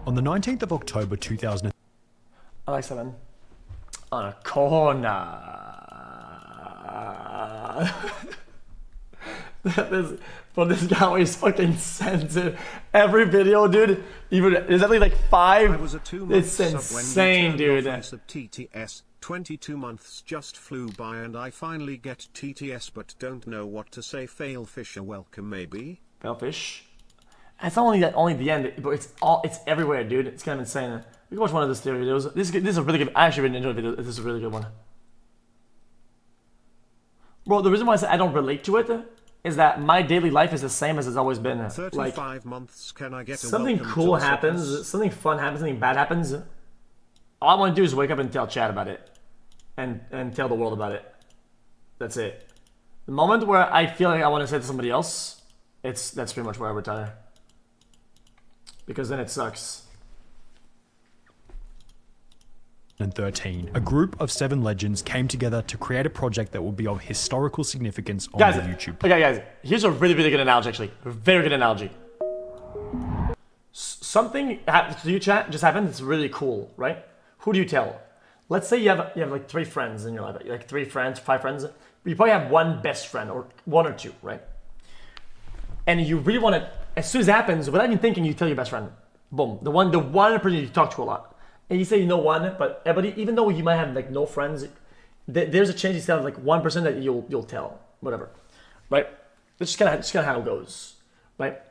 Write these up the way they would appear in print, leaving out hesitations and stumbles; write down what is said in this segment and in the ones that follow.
On the 19th of October 2000. I like 7. On a corner. This guy always fucking sends it. Every video, dude. Even there's at least like 5. I was a 2-month It's insane, dude. TTS. 22 months just flew by and I finally get TTS but don't know what to say. Fail Fisher, welcome maybe. Failfish. It's not only the end, but it's everywhere, dude. It's kind of insane. We can watch one of those theory videos. This is a really good. I actually really enjoyed the video. This is a really good one. Bro, the reason why I say I don't relate to it is that my daily life is the same as it's always been. 35 months. Can I get something cool happens, something fun happens, something bad happens. All I want to do is wake up and tell chat about it, and tell the world about it. That's it. The moment where I feel like I want to say to somebody else, that's pretty much where I retire. Because then it sucks. 2013, a group of 7 legends came together to create a project that would be of historical significance on guys, the YouTube. Okay, guys, here's a really, really good analogy, actually. A very good analogy. Something to you, chat, just happened. It's really cool, right? Who do you tell? Let's say you have like 3 friends in your life, like 3 friends, 5 friends. You probably have one best friend, or 1 or 2, right? And you really want to, as soon as it happens, without even thinking, you tell your best friend. Boom, the one person you talk to a lot. And you say you know one, but even though you might have like no friends, there's a chance you still have like 1% that you'll tell, whatever, right? That's just kind of how it goes, right?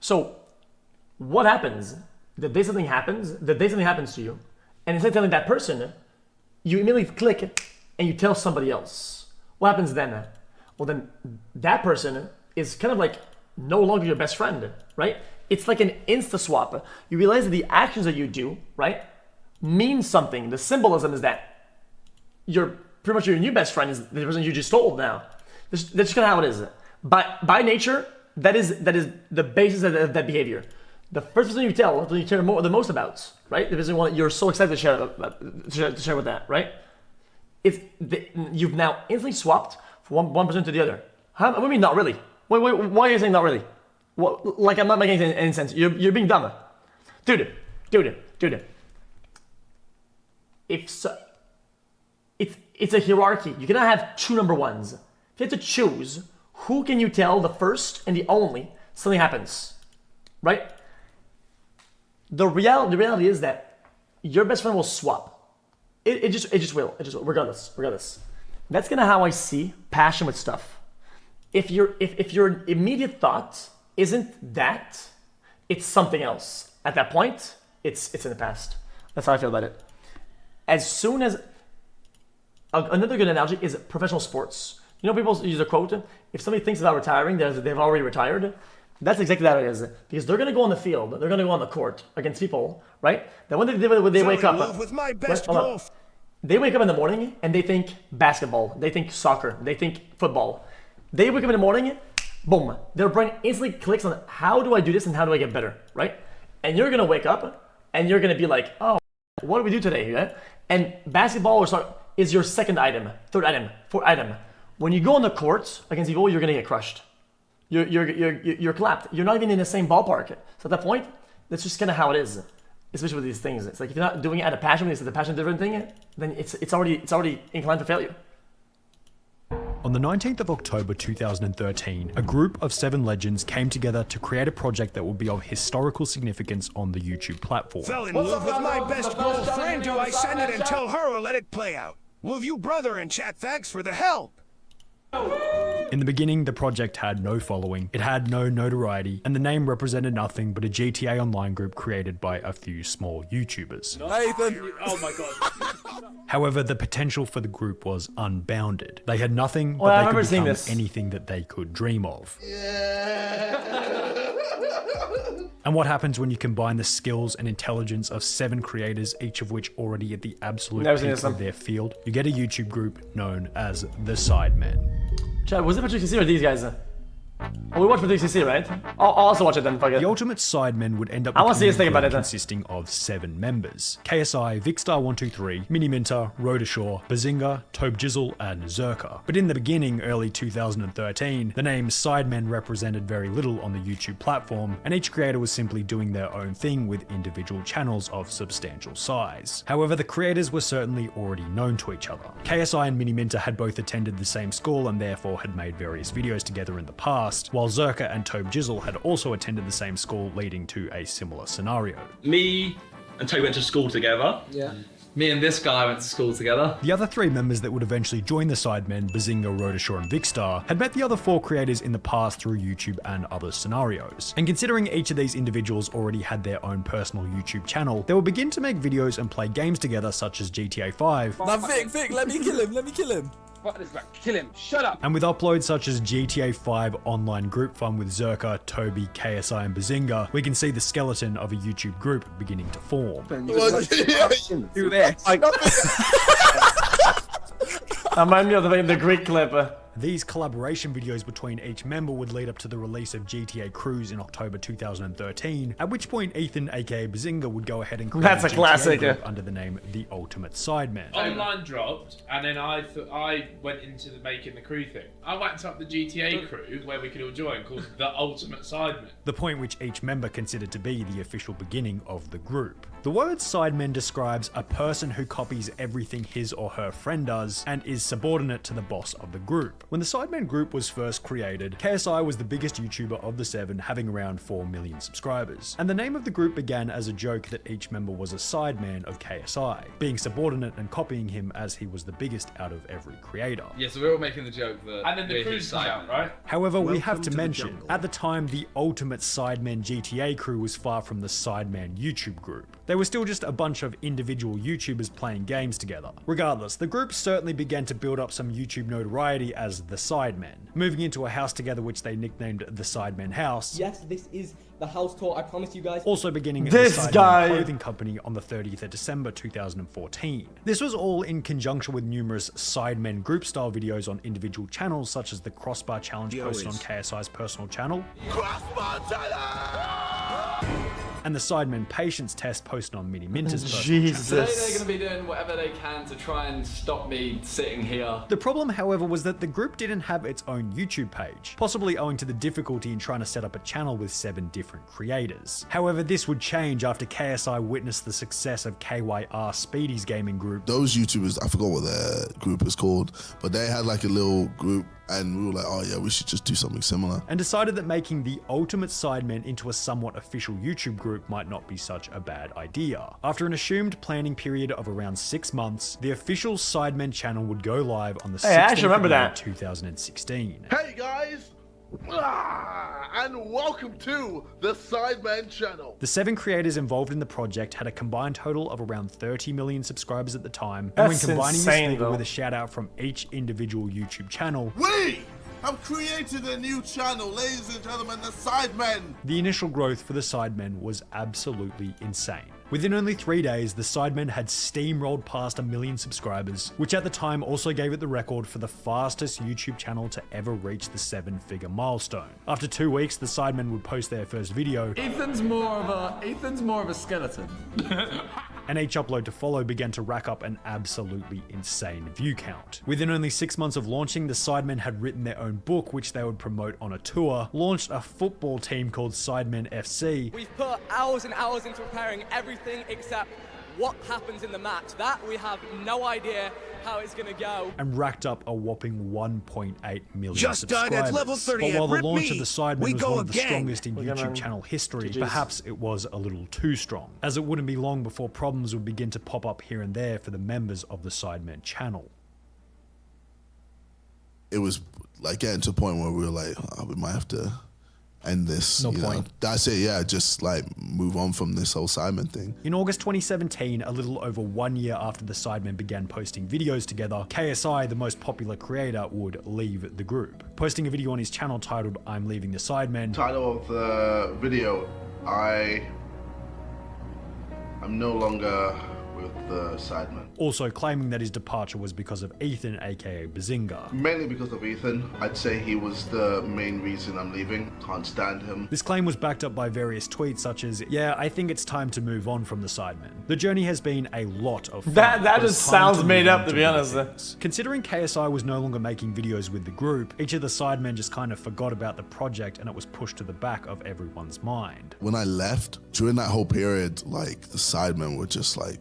So, what happens the day something happens to you, and instead of telling that person, you immediately click and you tell somebody else. What happens then? Well, then that person is kind of like no longer your best friend, right? It's like an insta swap. You realize that the actions that you do, right, mean something. The symbolism is that you're pretty much your new best friend is the person you just told now. That's just kind of how it is. By nature, that is the basis of that behavior. The first person you tell, the you care the most about, right? The person you're so excited to share with that, right? You've now instantly swapped from one person to the other. What do you mean not really? Wait, why are you saying not really? What, like I'm not making any sense. You're being dumb. Dude. It's a hierarchy. You cannot have 2 number 1s. If you have to choose, who can you tell the first and the only something happens, right? The reality is that your best friend will swap. It just will, regardless. That's kind of how I see passion with stuff. If your immediate thought isn't that, it's something else. At that point, it's in the past. That's how I feel about it. As soon as another good analogy is professional sports. You know, people use a quote: if somebody thinks about retiring, they've already retired. That's exactly that it is, because they're gonna go on the field, they're gonna go on the court against people, right? Then when they wake up, with my best they wake up in the morning and they think basketball, they think soccer, they think football. They wake up in the morning, boom, their brain instantly clicks on how do I do this and how do I get better, right? And you're gonna wake up and you're gonna be like, oh, what do we do today? Yeah? And basketball or soccer is your second item, third item, fourth item. When you go on the court against people, you're gonna get crushed. You're clapped. You're not even in the same ballpark. So at that point, that's just kind of how it is. Especially with these things, it's like if you're not doing it out of passion, it's a passion different thing, then it's already inclined for failure. On the 19th of October 2013, a group of 7 legends came together to create a project that would be of historical significance on the YouTube platform. Fell in love with my best girlfriend. Do I send it and tell her or let it play out? Love you, brother, and chat. Thanks for the help. In the beginning, the project had no following, it had no notoriety, and the name represented nothing but a GTA Online group created by a few small YouTubers. Nathan! Oh my god. However, the potential for the group was unbounded. They had nothing, but they could become anything that they could dream of. And what happens when you combine the skills and intelligence of 7 creators, each of which already at the absolute peak of their field? You get a YouTube group known as The Sidemen. Chad, was it xQc or these guys? Oh, we watched with xQc, right? I'll also watch it then. Fuck it. The Ultimate Sidemen would end up I wanna see becoming his thing a about group it then. consisting of 7 members. KSI, Vicstar123, Miniminter, Rodashaw, Bazinga, Tobe Jizzle, and Zerka. But in the beginning, early 2013, the name Sidemen represented very little on the YouTube platform, and each creator was simply doing their own thing with individual channels of substantial size. However, the creators were certainly already known to each other. KSI and Miniminter had both attended the same school and therefore had made various videos together in the past, while Zerka and Tobe Jizzle had also attended the same school, leading to a similar scenario. Me and Toby went to school together. Yeah. Me and this guy went to school together. The other 3 members that would eventually join the Sidemen, Bazinga, Rodashaw, and Vicstar, had met the other 4 creators in the past through YouTube and other scenarios. And considering each of these individuals already had their own personal YouTube channel, they would begin to make videos and play games together, such as GTA 5. Now, Vic, let me kill him. Fuck this back. Kill him. Shut up. And with uploads such as GTA 5 online group fun with Zerka, Toby, KSI, and Bazinga, we can see the skeleton of a YouTube group beginning to form. Do this. Remind me of the Greek clip. These collaboration videos between each member would lead up to the release of GTA Cruise in October 2013, at which point Ethan, aka Bazinga, would go ahead and create That's a GTA classic. group under the name The Ultimate Sidemen. Online dropped, and then I went into making the crew thing. I whacked up the GTA crew where we could all join, called The Ultimate Sidemen. The point which each member considered to be the official beginning of the group. The word Sidemen describes a person who copies everything his or her friend does and is subordinate to the boss of the group. When the Sidemen group was first created, KSI was the biggest YouTuber of the 7, having around 4 million subscribers. And the name of the group began as a joke that each member was a sideman of KSI, being subordinate and copying him as he was the biggest out of every creator. Yeah, so we're all making the joke that. And then the crew's come out, right? However, we have Welcome to to the mention, jungle. at the time, the Ultimate Sidemen GTA crew was far from the Sidemen YouTube group. They were still just a bunch of individual YouTubers playing games together. Regardless, the group certainly began to build up some YouTube notoriety as the Sidemen, moving into a house together which they nicknamed the Sidemen House. Yes, this is the house tour. I promise you guys. Also beginning as This the Sidemen guy. Clothing Company on the 30th of December 2014. This was all in conjunction with numerous Sidemen group style videos on individual channels, such as the Crossbar Challenge posted on KSI's personal channel. And the Sidemen Patience Test posted on Miniminter's personal channel. Today they're Jesus. going to be doing whatever they can to try and stop me sitting here. The problem, however, was that the group didn't have its own YouTube page, possibly owing to the difficulty in trying to set up a channel with 7 different creators. However, this would change after KSI witnessed the success of KYR Speedy's gaming group. Those YouTubers, I forgot what their group is called, but they had like a little group and we were like, oh yeah, we should just do something similar. And decided that making the Ultimate Sidemen into a somewhat official YouTube group might not be such a bad idea. After an assumed planning period of around 6 months, the official Sidemen channel would go live on the 16th Hey, I actually remember of May that. 2016. Hey guys! And welcome to the Sidemen channel. The 7 creators involved in the project had a combined total of around 30 million subscribers at the time, and when That's combining insane, this figure though. with a shout out from each individual YouTube channel, We have created a new channel, ladies and gentlemen, the Sidemen. the initial growth for the Sidemen was absolutely insane. Within only 3 days, the Sidemen had steamrolled past 1 million subscribers, which at the time also gave it the record for the fastest YouTube channel to ever reach the 7-figure milestone. After 2 weeks, the Sidemen would post their first video, Ethan's more of a skeleton. and each upload to follow began to rack up an absolutely insane view count. Within only 6 months of launching, the Sidemen had written their own book, which they would promote on a tour, launched a football team called Sidemen FC, We've put hours and hours into preparing everything except what happens in the match. That we have no idea how it's gonna go. and racked up a whopping 1.8 million Just died subscribers. at level 30 But while and the rip launch me. of the Sidemen We was go one of the again. strongest in We're YouTube gonna- channel history, GG's. perhaps it was a little too strong, as it wouldn't be long before problems would begin to pop up here and there for the members of the Sidemen channel. It was like getting to a point where we were like, oh, we might have to end this. No you know? point. That's it, yeah, just like move on from this whole Simon thing. In August 2017, a little over 1 year after the Sidemen began posting videos together, KSI, the most popular creator, would leave the group, posting a video on his channel titled I'm Leaving the Sidemen, Title of the video, I'm no longer with the Sidemen. Also claiming that his departure was because of Ethan, aka Bazinga. Mainly because of Ethan. I'd say he was the main reason I'm leaving. Can't stand him. This claim was backed up by various tweets such as, "Yeah, I think it's time to move on from the Sidemen. The journey has been a lot of fun. That but just it's time sounds to made move on up, to be bigger honest. things." Considering KSI was no longer making videos with the group, each of the Sidemen just kind of forgot about the project and it was pushed to the back of everyone's mind. When I left, during that whole period, like the Sidemen were just like,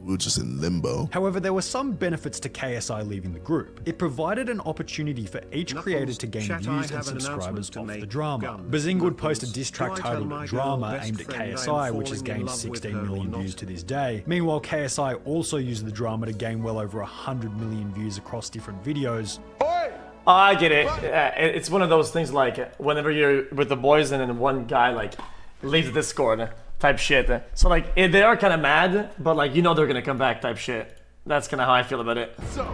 we were just in limbo. However, there were some benefits to KSI leaving the group. It provided an opportunity for each creator to gain views and subscribers off the drama. Bazinga would post a diss track titled Drama aimed at KSI, which has gained 16 million views to this day. Meanwhile, KSI also used the drama to gain well over 100 million views across different videos. Oh, I get it. It's one of those things like whenever you're with the boys and then one guy like leaves the Discord type shit. So like they are kind of mad, but like you know they're gonna come back type shit. That's kind of how I feel about it. So,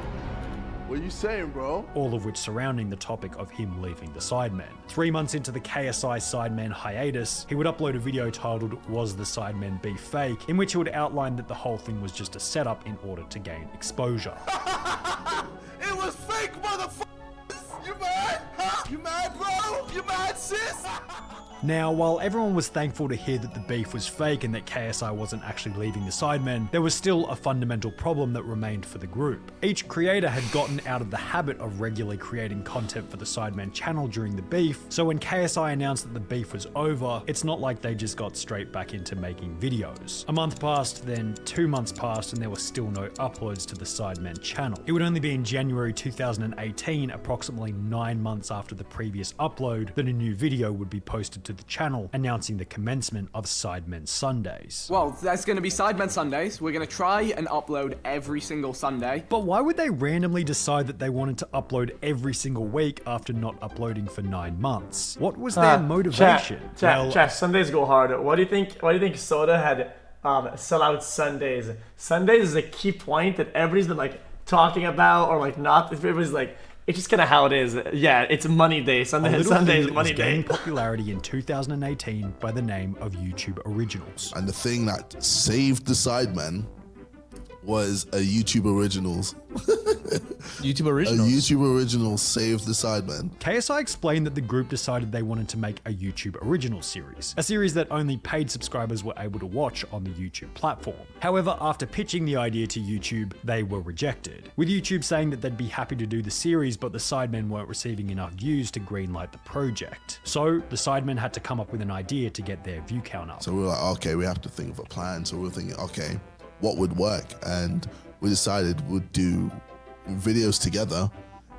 what are you saying, bro? All of which surrounding the topic of him leaving the Sidemen. 3 months into the KSI Sidemen hiatus, he would upload a video titled Was the Sidemen Beef Fake, in which he would outline that the whole thing was just a setup in order to gain exposure. It was fake, motherfucker! You mad? Huh? You mad, bro? You mad, sis? Now, while everyone was thankful to hear that the beef was fake and that KSI wasn't actually leaving the Sidemen, there was still a fundamental problem that remained for the group. Each creator had gotten out of the habit of regularly creating content for the Sidemen channel during the beef, so when KSI announced that the beef was over, it's not like they just got straight back into making videos. A month passed, then 2 months passed, and there were still no uploads to the Sidemen channel. It would only be in January 2018, approximately 9 months after the previous upload, that a new video would be posted to the channel announcing the commencement of Sidemen Sundays. Well, there's going to be Sidemen Sundays. We're going to try and upload every single Sunday. But why would they randomly decide that they wanted to upload every single week after not uploading for 9 months? What was their motivation? Chat, Sundays go hard. What do you think Soda had sell out Sundays? Sundays is a key point that everybody's been like talking about or like not. Everybody's like, it's just kind of how it is. Yeah, it's money day. Sunday is money day. Gaining popularity in 2018 by the name of YouTube Originals. And the thing that saved the Sidemen was a YouTube Originals. YouTube Originals? A YouTube Originals saved the Sidemen. KSI explained that the group decided they wanted to make a YouTube Original series, a series that only paid subscribers were able to watch on the YouTube platform. However, after pitching the idea to YouTube, they were rejected, with YouTube saying that they'd be happy to do the series, but the Sidemen weren't receiving enough views to greenlight the project. So the Sidemen had to come up with an idea to get their view count up. So we were like, okay, we have to think of a plan. So we were thinking, okay, what would work? And we decided we'd do videos together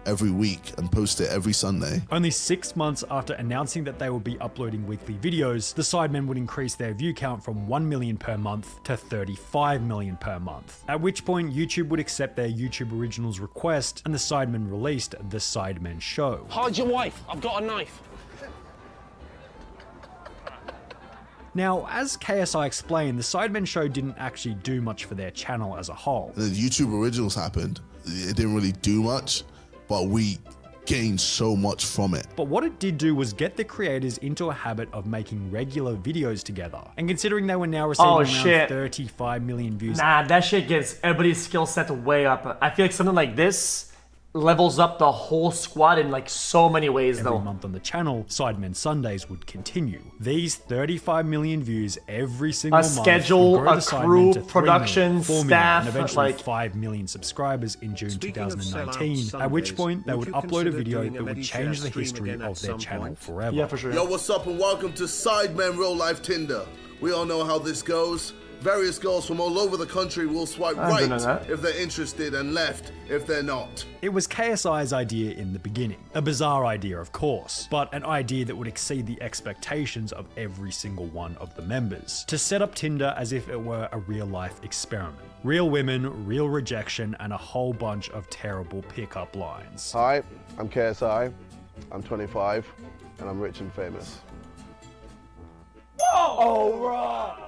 every week and post it every Sunday. Only 6 months after announcing that they would be uploading weekly videos, the Sidemen would increase their view count from 1 million per month to 35 million per month. At which point YouTube would accept their YouTube Originals request and the Sidemen released The Sidemen Show. Hide your wife, I've got a knife. Now, as KSI explained, the Sidemen Show didn't actually do much for their channel as a whole. The YouTube Originals happened. It didn't really do much, but we gained so much from it. But what it did do was get the creators into a habit of making regular videos together. And considering they were now receiving around 35 million views. Nah, that shit gets everybody's skill set way up. I feel like something like this levels up the whole squad in like so many ways every month on the channel, Sidemen Sundays would continue. These 35 million views every single month. A schedule, a crew, production, staff, and eventually 5 million subscribers in June 2019, at which point they would upload a video that would change the history of their channel forever. Yeah, for sure. Yo, what's up and welcome to Sidemen Real Life Tinder. We all know how this goes. Various girls from all over the country will swipe right if they're interested and left if they're not. It was KSI's idea in the beginning. A bizarre idea, of course, but an idea that would exceed the expectations of every single one of the members. To set up Tinder as if it were a real-life experiment. Real women, real rejection, and a whole bunch of terrible pickup lines. Hi, I'm KSI. I'm 25, and I'm rich and famous. Oh, right.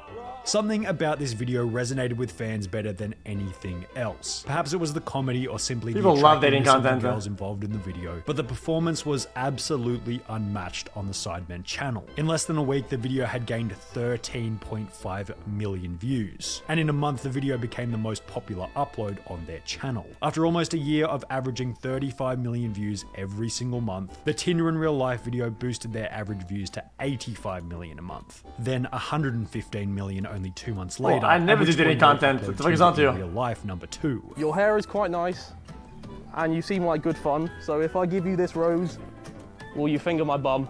Something about this video resonated with fans better than anything else. Perhaps it was the comedy or simply people the love dating attractiveness of content the girls involved in the video, but the performance was absolutely unmatched on the Sidemen channel. In less than a week, the video had gained 13.5 million views, and in a month the video became the most popular upload on their channel. After almost a year of averaging 35 million views every single month, the Tinder in real life video boosted their average views to 85 million a month, then 115 million only 2 months later. I never did any content. What the fuck is on to you? Real life number 2. Your hair is quite nice, and you seem like good fun. So if I give you this rose, will you finger my bum?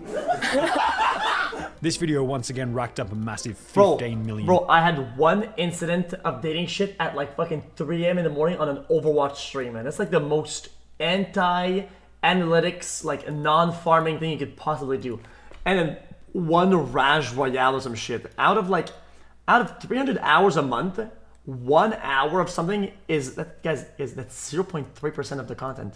This video once again racked up a massive 15 million. Bro, I had one incident of dating shit at like fucking 3 a.m. in the morning on an Overwatch stream, man. That's like the most anti-analytics, like non-farming thing you could possibly do. And then one Raj Royale or some shit. Out of 300 hours a month, 1 hour of something is, that's 0.3% of the content.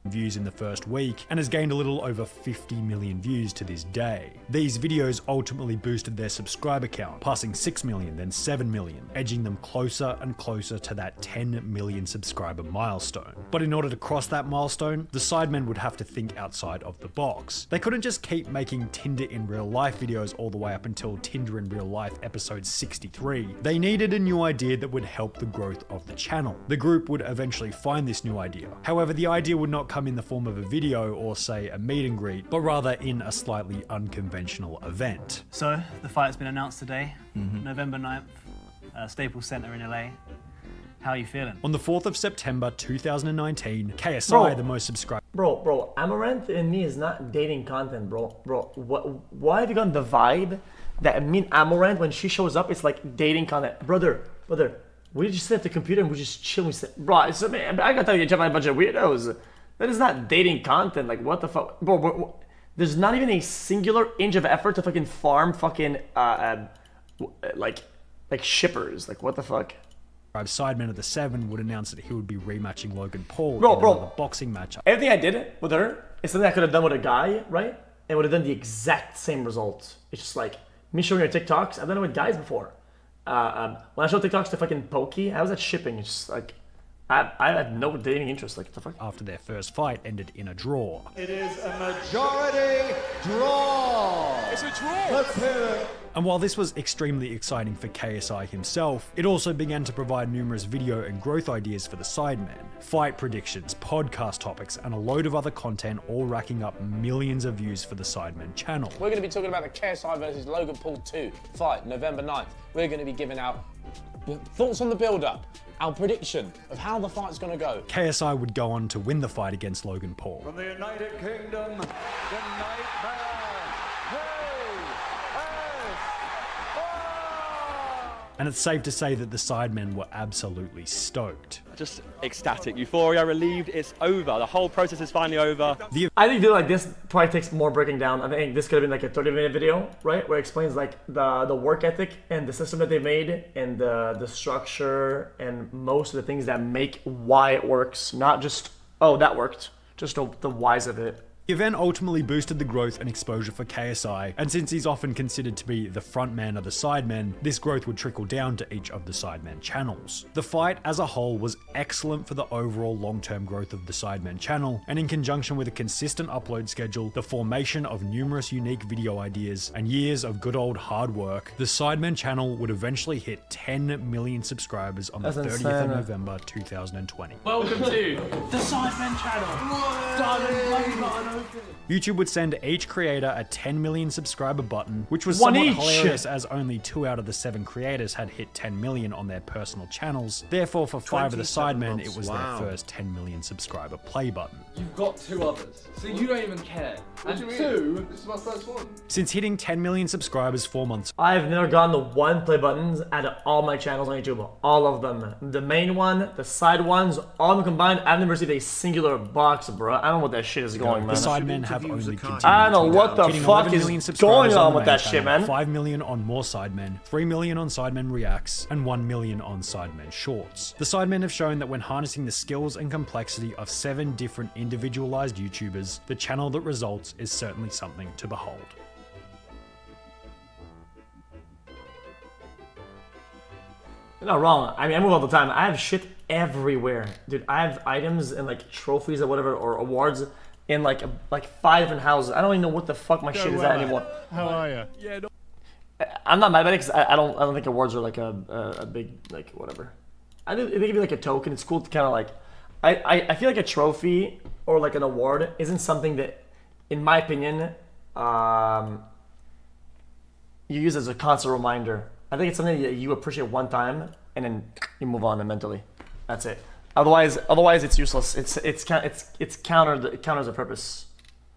Views in the first week and has gained a little over 50 million views to this day. These videos ultimately boosted their subscriber count, passing 6 million, then 7 million, edging them closer and closer to that 10 million subscriber milestone. But in order to cross that milestone, the Sidemen would have to think outside of the box. They couldn't just keep making Tinder in real life videos all the way up until Tinder in real life episode 63. They needed a new idea that would help the growth of the channel. The group would eventually find this new idea. However, the idea would not come in the form of a video or say a meet and greet, but rather in a slightly unconventional event. So the fight's been announced today, November 9th, Staples Center in LA. How are you feeling? On the 4th of September 2019, KSI, the most subscribed. Bro, Amaranth and me is not dating content, bro. Why have you gotten the vibe that me and Amaranth, when she shows up, it's like dating content? Brother, we just sit at the computer and we just chill. We sit, bro, I gotta tell you, a bunch of weirdos. That is not dating content. Like, what the fuck? Bro, there's not even a singular inch of effort to fucking farm fucking, like shippers. Like, what the fuck? Sidemen of the 7 would announce that he would be rematching Logan Paul in another boxing matchup. Everything I did with her is something I could have done with a guy, right? And would have done the exact same results. It's just like, me showing her TikToks, I've done it with guys before. When I show TikToks to fucking Pokey, I was at shipping. It's just like, I had no dating interest, like, what the fuck? After their first fight ended in a draw. It is a majority draw. It's a draw. Let's hear it. And while this was extremely exciting for KSI himself, it also began to provide numerous video and growth ideas for the Sidemen. Fight predictions, podcast topics, and a load of other content, all racking up millions of views for the Sidemen channel. We're going to be talking about the KSI versus Logan Paul 2 fight, November 9th. We're going to be giving out thoughts on the build-up, our prediction of how the fight's going to go. KSI would go on to win the fight against Logan Paul. From the United Kingdom, the Nightmare. And it's safe to say that the Sidemen were absolutely stoked. Just ecstatic, euphoria, relieved, it's over. The whole process is finally over. I think like this probably takes more breaking down. I think this could have been like a 30-minute video, right? Where it explains like the work ethic and the system that they made and the structure and most of the things that make why it works. Not just, oh, that worked. Just the whys of it. The event ultimately boosted the growth and exposure for KSI, and since he's often considered to be the front man of the Sidemen, this growth would trickle down to each of the Sidemen channels. The fight as a whole was excellent for the overall long-term growth of the Sidemen channel, and in conjunction with a consistent upload schedule, the formation of numerous unique video ideas, and years of good old hard work, the Sidemen channel would eventually hit 10 million subscribers on the 30th of November 2020. Welcome to the Sidemen channel. Diamond button. YouTube would send each creator a 10 million subscriber button, which was somewhat hilarious as only 2 out of the 7 creators had hit 10 million on their personal channels. Therefore, for 5 of the Sidemen, it was their first 10 million subscriber play button. You've got 2 others, so you don't even care. And 2, this is my first one. Since hitting 10 million subscribers 4 months, I've never gotten the 1 play buttons out of all my channels on YouTube. All of them. The main one, the side ones, all of them combined, I've never received a singular box, bro. I don't know what that shit is going, man. The Sidemen have only continued. I don't know what the fuck is going on with that shit, man. 5 million on more Sidemen, 3 million on Sidemen Reacts, and 1 million on Sidemen Shorts. The Sidemen have shown that when harnessing the skills and complexity of 7 different individualized YouTubers, the channel that results is certainly something to behold. You're not wrong. I mean, I move all the time. I have shit everywhere, dude. I have items and like trophies or whatever or awards in like 5 different houses. I don't even know what the fuck my shit is at anymore. How are you? Yeah. No. I'm not mad about it because I don't think awards are like a big like whatever. I think they give you like a token. It's cool to kind of like. I feel like a trophy or like an award isn't something that, in my opinion, you use as a constant reminder. I think it's something that you appreciate one time and then you move on mentally. That's it. Otherwise it's useless. It counters the purpose.